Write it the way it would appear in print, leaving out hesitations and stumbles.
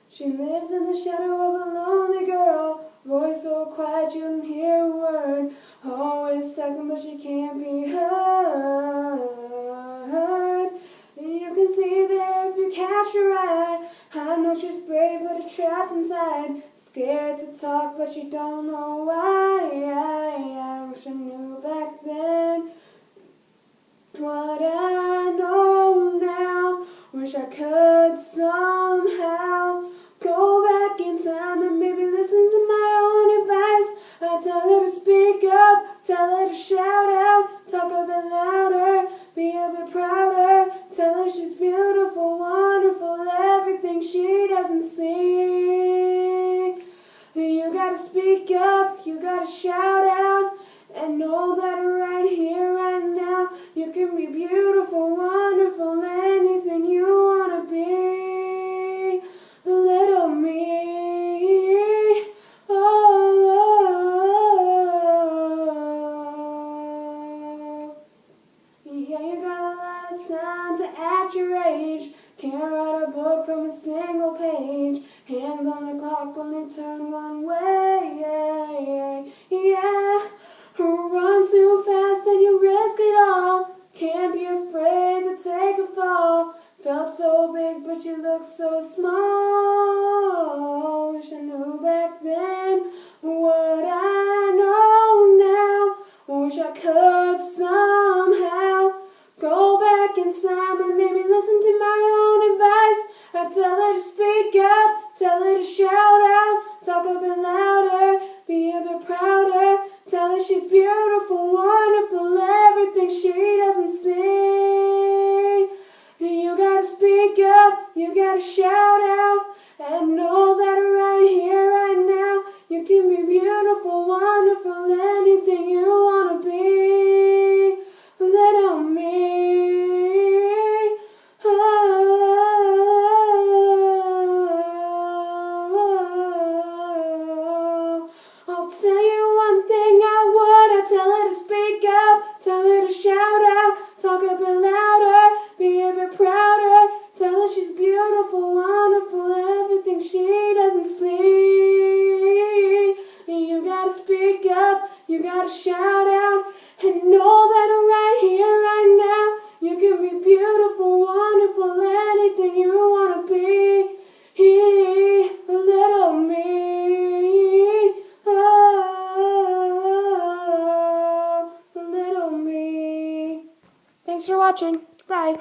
She lives in the shadow of a lonely girl, voice so quiet you don't hear a word, always talking but she can't be heard. You can see there if you catch her eye. I know she's brave but it's trapped inside, scared to talk but she don't know why. I wish I knew back then what I know now. Wish I could somehow go back in time and maybe listen to my own advice. I tell her to speak up, tell her to shout out, talk a bit louder, be a bit prouder. Tell her she's beautiful, wonderful, everything she doesn't see. You gotta speak up, you gotta shout out, and know that right here, right now, you can be beautiful, wonderful, anything you wanna be. Little me, oh. Yeah, you got a lot of time to act your age. Can't write a book from a single page. Hands on the clock, only turn one way. Yeah, run too fast and you risk it all. Can't be afraid to take a fall. Felt so big, but you look so small. Wish I knew back then what I know now. Wish I could somehow go back in time and maybe listen to my own advice. I tell her to speak up, tell her to shout out, talk a bit louder, be a bit prouder. Tell her she's beautiful, wonderful, everything she doesn't see. You gotta speak up, you gotta shout out, and know that right here, right now, you can be beautiful, wonderful, anything you wanna be. Little me, oh. I'll tell you one thing I would. I'd tell her to speak up, tell her to shout out, talk a bit louder, be a bit prouder. Tell her she's beautiful, wonderful, everything she doesn't see. You gotta speak up, you gotta shout out, and know that right here, right now, you can be beautiful, wonderful, anything you wanna be. Little me, oh, little me. Thanks for watching. Bye.